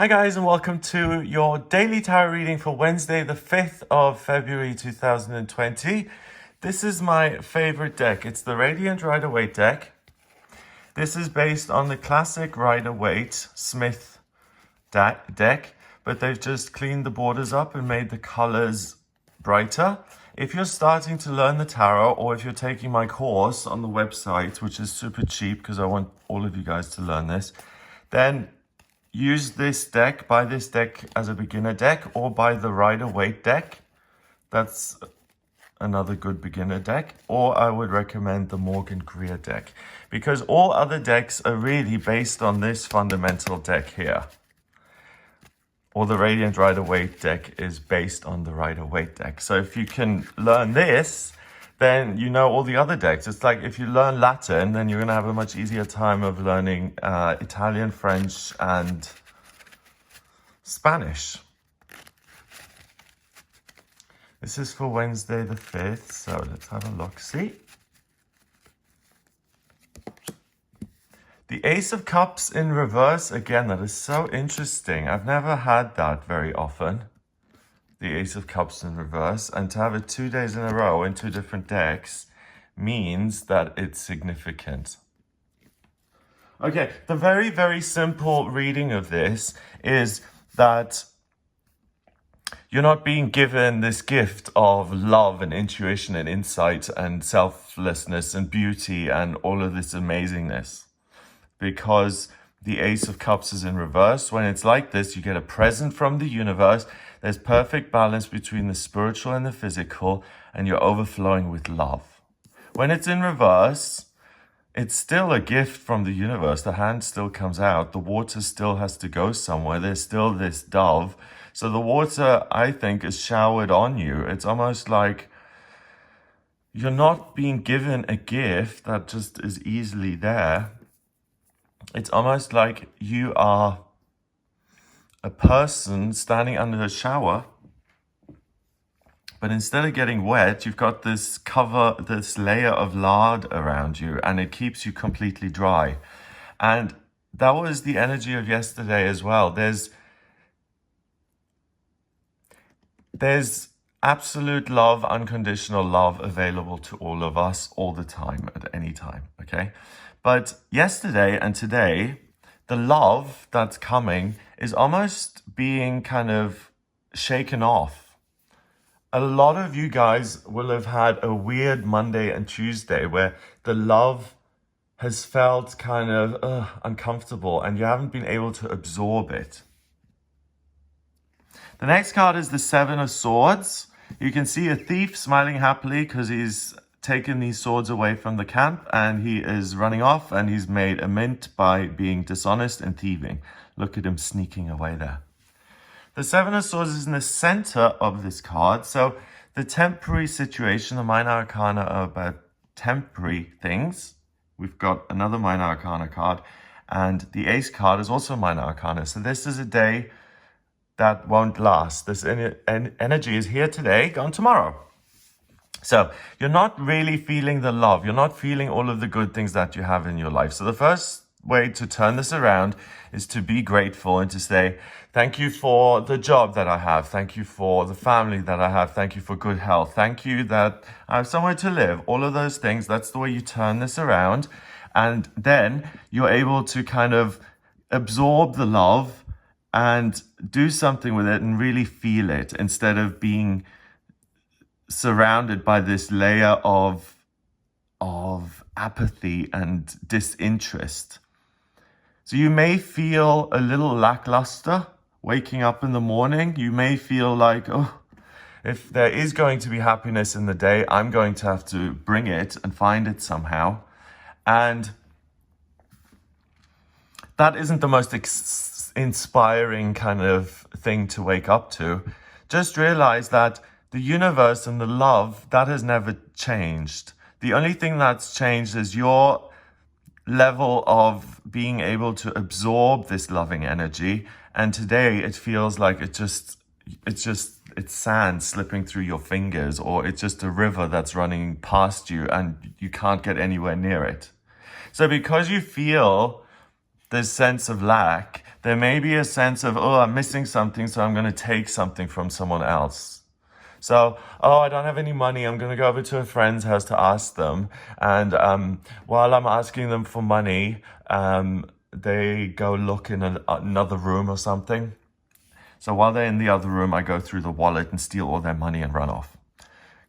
Hi guys, and welcome to your daily tarot reading for Wednesday, the 5th of February 2020. This is my favorite deck. It's the Radiant Rider-Waite deck. This is based on the classic Rider-Waite Smith deck, but they've just cleaned the borders up and made the colors brighter. If you're starting to learn the tarot, or if you're taking my course on the website, which is super cheap because I want all of you guys to learn this, then use this deck, buy this deck as a beginner deck, or buy the Rider-Waite deck. That's another good beginner deck. Or I would recommend the Morgan Greer deck, because all other decks are really based on this fundamental deck here. Or the Radiant Rider-Waite deck is based on the Rider-Waite deck. So if you can learn this, then you know all the other decks. It's like if you learn Latin, then you're going to have a much easier time of learning Italian, French, and Spanish. This is for Wednesday the 5th, so let's have a look. See? The Ace of Cups in reverse. Again, that is so interesting. I've never had that very often. The Ace of Cups in reverse, and to have it 2 days in a row in two different decks means that it's significant. Okay, the very, very simple reading of this is that you're not being given this gift of love and intuition and insight and selflessness and beauty and all of this amazingness, because the Ace of Cups is in reverse. When it's like this, you get a present from the universe. There's perfect balance between the spiritual and the physical, and you're overflowing with love. When it's in reverse, it's still a gift from the universe. The hand still comes out. The water still has to go somewhere. There's still this dove. So the water, I think, is showered on you. It's almost like you're not being given a gift that just is easily there. It's almost like you are a person standing under a shower, but instead of getting wet, you've got this layer of lard around you, and it keeps you completely dry. And that was the energy of yesterday as well. There's absolute love, unconditional love available to all of us all the time, at any time, okay? But yesterday and today, the love that's coming is almost being kind of shaken off. A lot of you guys will have had a weird Monday and Tuesday where the love has felt kind of uncomfortable and you haven't been able to absorb it. The next card is the Seven of Swords. You can see a thief smiling happily because he's taken these swords away from the camp and he is running off, and he's made a mint by being dishonest and thieving. Look at him sneaking away there. The Seven of Swords is in the center of this card. So the temporary situation, the Minor Arcana are about temporary things. We've got another Minor Arcana card, and the Ace card is also Minor Arcana. So this is a day that won't last. This energy is here today, gone tomorrow. So you're not really feeling the love. You're not feeling all of the good things that you have in your life. So the first way to turn this around is to be grateful and to say, thank you for the job that I have. Thank you for the family that I have. Thank you for good health. Thank you that I have somewhere to live. All of those things. That's the way you turn this around. And then you're able to kind of absorb the love and do something with it and really feel it, instead of being surrounded by this layer of apathy and disinterest. So you may feel a little lackluster waking up in the morning. You may feel like, oh, if there is going to be happiness in the day, I'm going to have to bring it and find it somehow. And that isn't the most inspiring kind of thing to wake up to. Just realize that the universe and the love, that has never changed. The only thing that's changed is your level of being able to absorb this loving energy. And today it feels like it's sand slipping through your fingers, or it's just a river that's running past you and you can't get anywhere near it. So because you feel this sense of lack, There may be a sense of, oh, I'm missing something, so I'm going to take something from someone else. So, oh, I don't have any money. I'm going to go over to a friend's house to ask them. And while I'm asking them for money, they go look in another room or something. So while they're in the other room, I go through the wallet and steal all their money and run off.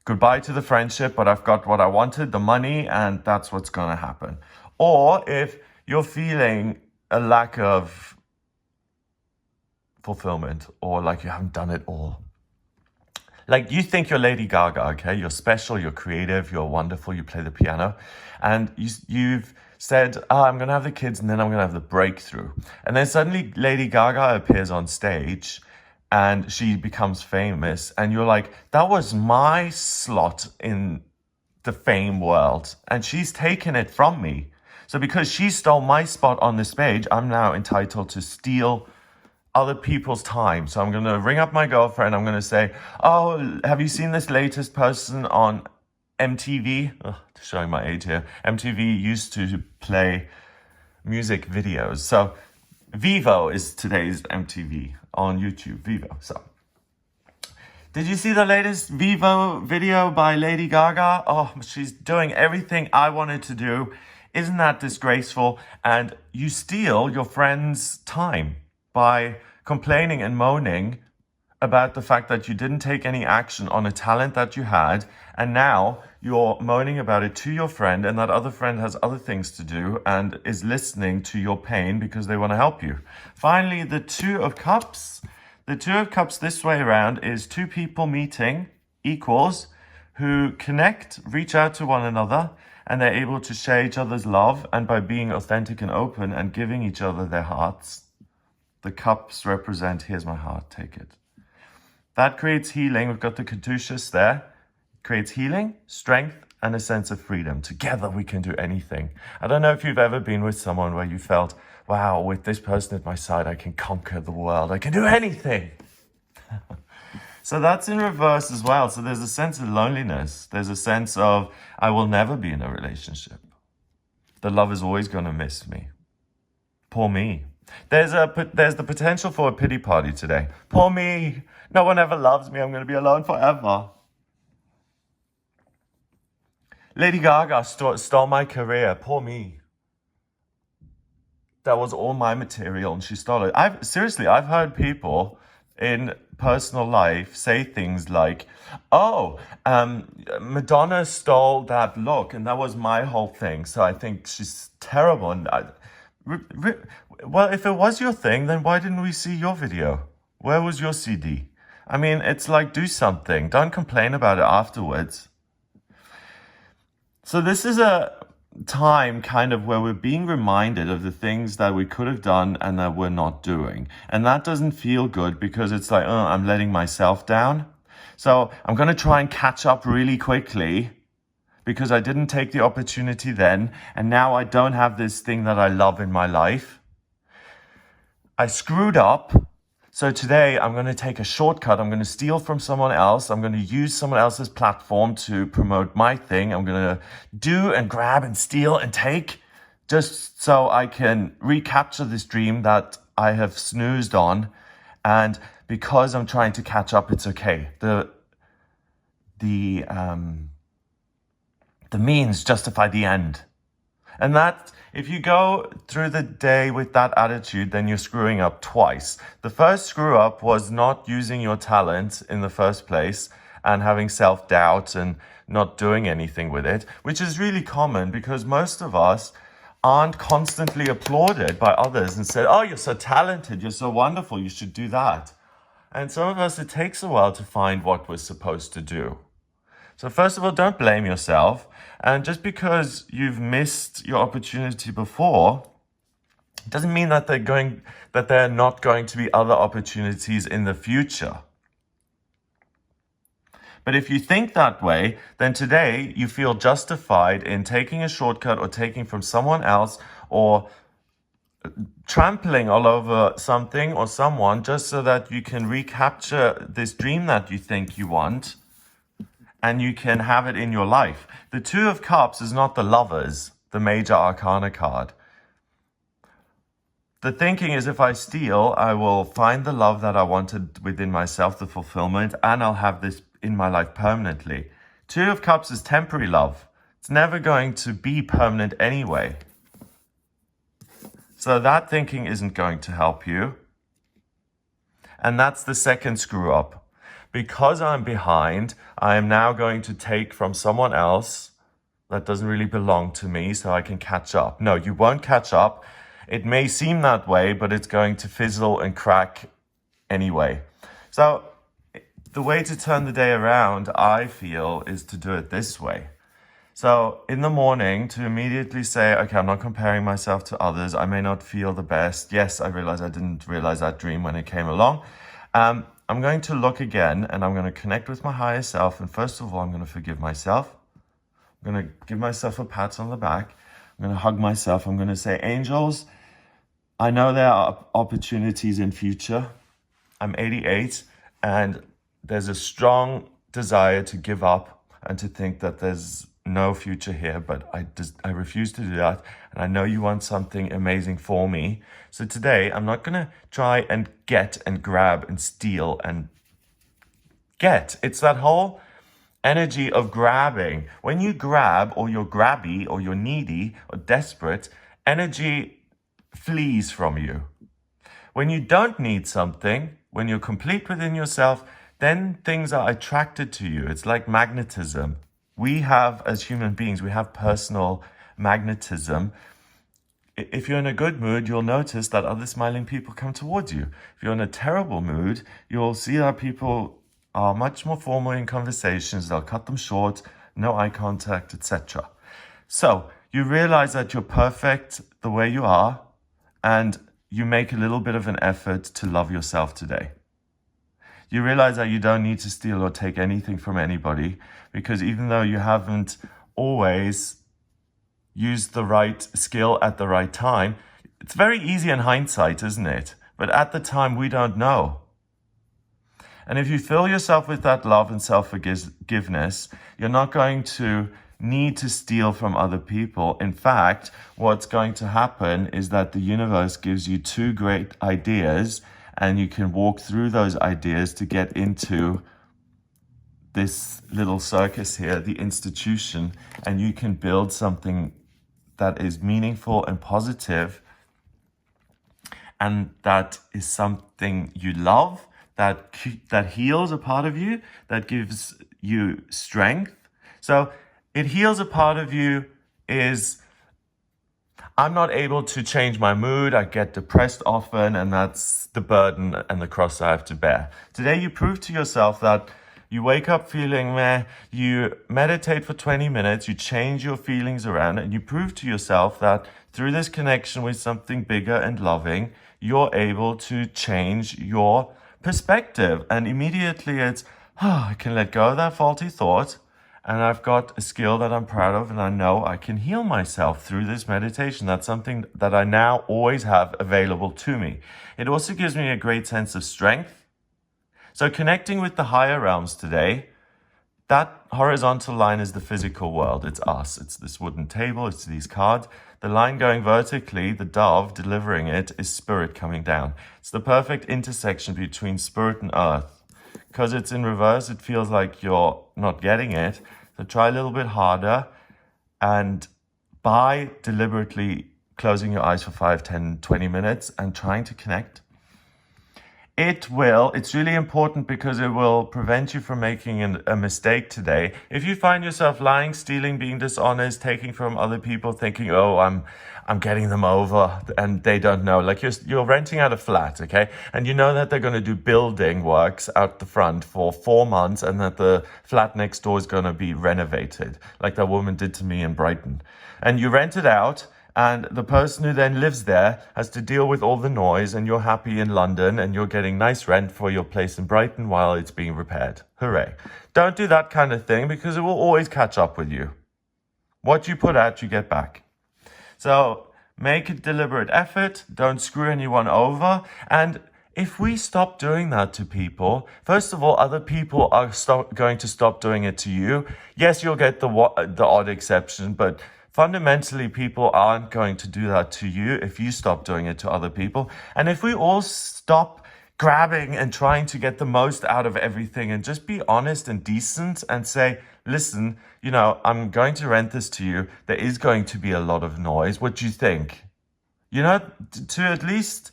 Goodbye to the friendship, but I've got what I wanted, the money, and that's what's going to happen. Or if you're feeling a lack of fulfillment, or like you haven't done it all. Like you think you're Lady Gaga, okay? You're special, you're creative, you're wonderful, you play the piano. And you've said, I'm going to have the kids and then I'm going to have the breakthrough. And then suddenly Lady Gaga appears on stage and she becomes famous. And you're like, that was my slot in the fame world. And she's taken it from me. So because she stole my spot on the stage, I'm now entitled to steal other people's time. So I'm going to ring up my girlfriend. I'm going to say, oh, have you seen this latest person on MTV? Ugh, showing my age here. MTV used to play music videos. So Vivo is today's MTV on YouTube. Vivo. So did you see the latest Vivo video by Lady Gaga? Oh, she's doing everything I wanted to do. Isn't that disgraceful? And you steal your friend's time by complaining and moaning about the fact that you didn't take any action on a talent that you had, and now you're moaning about it to your friend, and that other friend has other things to do and is listening to your pain because they want to help you. Finally, the Two of Cups. The Two of Cups this way around is two people meeting, equals, who connect, reach out to one another, and they're able to share each other's love, and by being authentic and open and giving each other their hearts. The cups represent, here's my heart, take it. That creates healing. We've got the caduceus there. It creates healing, strength, and a sense of freedom. Together we can do anything. I don't know if you've ever been with someone where you felt, wow, with this person at my side, I can conquer the world. I can do anything. So that's in reverse as well. So there's a sense of loneliness. There's a sense of, I will never be in a relationship. The love is always going to miss me. Poor me. There's the potential for a pity party today. Poor me. No one ever loves me. I'm going to be alone forever. Lady Gaga stole my career. Poor me. That was all my material and she stole it. I've heard people in personal life say things like, oh, Madonna stole that look and that was my whole thing. So I think she's terrible. And well, if it was your thing, then why didn't we see your video? Where was your CD? I mean, it's like, do something. Don't complain about it afterwards. So this is a time kind of where we're being reminded of the things that we could have done and that we're not doing. And that doesn't feel good because it's like, oh, I'm letting myself down. So I'm going to try and catch up really quickly because I didn't take the opportunity then. And now I don't have this thing that I love in my life. I screwed up. So today I'm going to take a shortcut. I'm going to steal from someone else. I'm going to use someone else's platform to promote my thing. I'm going to do and grab and steal and take just so I can recapture this dream that I have snoozed on. And because I'm trying to catch up, it's okay. The means justify the end. And that, if you go through the day with that attitude, then you're screwing up twice. The first screw up was not using your talent in the first place and having self-doubt and not doing anything with it, which is really common because most of us aren't constantly applauded by others and said, oh, you're so talented, you're so wonderful, you should do that. And some of us, it takes a while to find what we're supposed to do. So first of all, don't blame yourself. And just because you've missed your opportunity before, doesn't mean that there are not going to be other opportunities in the future. But if you think that way, then today you feel justified in taking a shortcut or taking from someone else or trampling all over something or someone just so that you can recapture this dream that you think you want and you can have it in your life. The Two of Cups is not the Lovers, the major arcana card. The thinking is if I steal, I will find the love that I wanted within myself, the fulfillment, and I'll have this in my life permanently. Two of Cups is temporary love. It's never going to be permanent anyway. So that thinking isn't going to help you. And that's the second screw up. Because I'm behind, I am now going to take from someone else that doesn't really belong to me so I can catch up. No, you won't catch up. It may seem that way, but it's going to fizzle and crack anyway. So the way to turn the day around, I feel, is to do it this way. So in the morning, to immediately say, okay, I'm not comparing myself to others. I may not feel the best. Yes, I realize I didn't realize that dream when it came along. I'm going to look again and I'm going to connect with my higher self. And first of all, I'm going to forgive myself. I'm going to give myself a pat on the back. I'm going to hug myself. I'm going to say, angels, I know there are opportunities in future. I'm 88 and there's a strong desire to give up and to think that there's no future here, but I refuse to do that. And I know you want something amazing for me. So today I'm not going to try and get and grab and steal and get. It's that whole energy of grabbing. When you grab or you're grabby or you're needy or desperate, energy flees from you. When you don't need something, when you're complete within yourself, then things are attracted to you. It's like magnetism. We have, as human beings, we have personal magnetism. If you're in a good mood, you'll notice that other smiling people come towards you. If you're in a terrible mood, you'll see that people are much more formal in conversations. They'll cut them short, no eye contact, etc. So you realize that you're perfect the way you are, and you make a little bit of an effort to love yourself today. You realize that you don't need to steal or take anything from anybody, because even though you haven't always used the right skill at the right time, it's very easy in hindsight, isn't it? But at the time, we don't know. And if you fill yourself with that love and self-forgiveness, you're not going to need to steal from other people. In fact, what's going to happen is that the universe gives you two great ideas, and you can walk through those ideas to get into this little circus here, the institution, and you can build something that is meaningful and positive, and that is something you love, that heals a part of you, that gives you strength. So it heals a part of you is, I'm not able to change my mood. I get depressed often, and that's the burden and the cross I have to bear. Today, you prove to yourself that you wake up feeling meh, you meditate for 20 minutes, you change your feelings around, and you prove to yourself that through this connection with something bigger and loving, you're able to change your perspective. And immediately it's, I can let go of that faulty thought. And I've got a skill that I'm proud of, and I know I can heal myself through this meditation. That's something that I now always have available to me. It also gives me a great sense of strength. So connecting with the higher realms today, that horizontal line is the physical world. It's us. It's this wooden table. It's these cards. The line going vertically, the dove delivering it, is spirit coming down. It's the perfect intersection between spirit and earth. Because it's in reverse, it feels like you're not getting it. So try a little bit harder. And by deliberately closing your eyes for 5, 10, 20 minutes and trying to connect, it's really important, because it will prevent you from making a mistake today. If you find yourself lying, stealing, being dishonest, taking from other people, thinking, oh, I'm getting them over, and they don't know. Like you're renting out a flat, okay? And you know that they're going to do building works out the front for 4 months, and that the flat next door is going to be renovated, like that woman did to me in Brighton. And you rent it out, and the person who then lives there has to deal with all the noise, and you're happy in London, and you're getting nice rent for your place in Brighton while it's being repaired. Hooray. Don't do that kind of thing, because it will always catch up with you. What you put out, you get back. So make a deliberate effort. Don't screw anyone over. And if we stop doing that to people, first of all, other people are going to stop doing it to you. Yes, you'll get the odd exception, but Fundamentally, people aren't going to do that to you if you stop doing it to other people. And if we all stop grabbing and trying to get the most out of everything and just be honest and decent and say, listen, you know, I'm going to rent this to you. There is going to be a lot of noise. What do you think? You know, to at least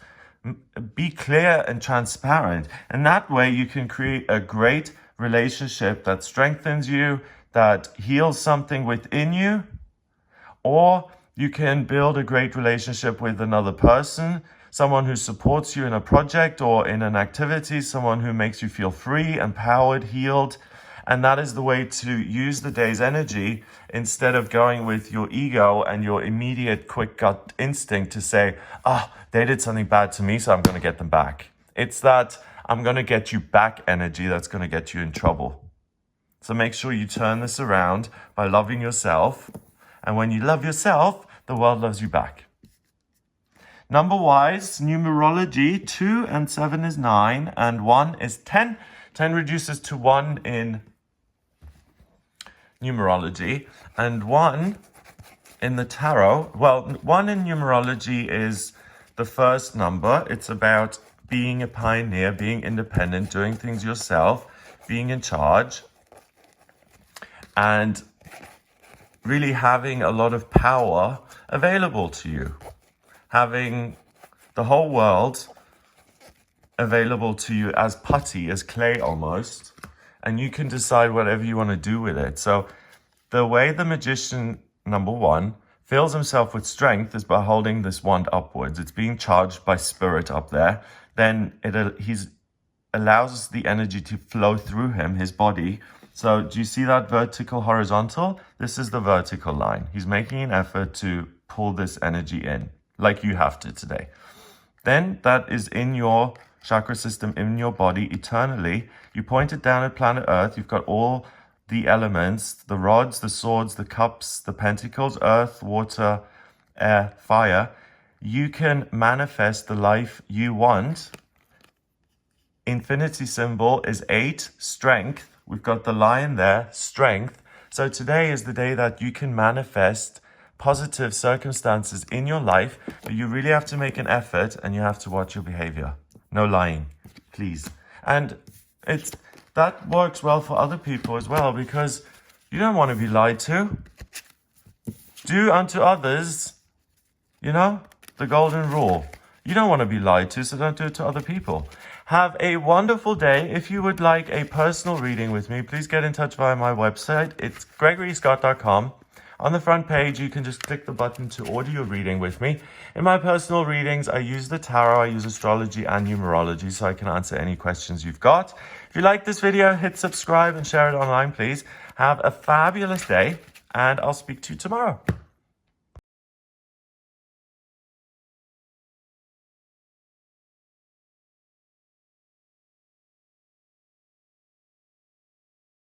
be clear and transparent. And that way you can create a great relationship that strengthens you, that heals something within you, or you can build a great relationship with another person, someone who supports you in a project or in an activity, someone who makes you feel free, empowered, healed. And that is the way to use the day's energy instead of going with your ego and your immediate quick gut instinct to say, they did something bad to me, so I'm going to get them back. It's that I'm going to get you back energy that's going to get you in trouble. So make sure you turn this around by loving yourself. And when you love yourself, the world loves you back. Number-wise, numerology, 2 and 7 is 9, and 1 is 10. 10 reduces to 1 in numerology, and 1 in the tarot. Well, 1 in numerology is the first number. It's about being a pioneer, being independent, doing things yourself, being in charge, and really having a lot of power available to you. Having the whole world available to you as putty, as clay almost, and you can decide whatever you want to do with it. So the way the magician, number 1, fills himself with strength is by holding this wand upwards. It's being charged by spirit up there. Then he allows the energy to flow through him, his body. So do you see that vertical horizontal? This is the vertical line. He's making an effort to pull this energy in, like you have to today. Then that is in your chakra system, in your body eternally. You point it down at planet Earth. You've got all the elements, the rods, the swords, the cups, the pentacles, earth, water, air, fire. You can manifest the life you want. Infinity symbol is 8, strength. We've got the lion there, strength. So today is the day that you can manifest positive circumstances in your life, but you really have to make an effort and you have to watch your behavior. No lying, please. And that works well for other people as well, because you don't want to be lied to. Do unto others, you know, the golden rule. You don't want to be lied to, so don't do it to other people. Have a wonderful day. If you would like a personal reading with me, please get in touch via my website. It's gregoryscott.com. On the front page, you can just click the button to order your reading with me. In my personal readings, I use the tarot, I use astrology and numerology, so I can answer any questions you've got. If you like this video, hit subscribe and share it online, please. Have a fabulous day, and I'll speak to you tomorrow.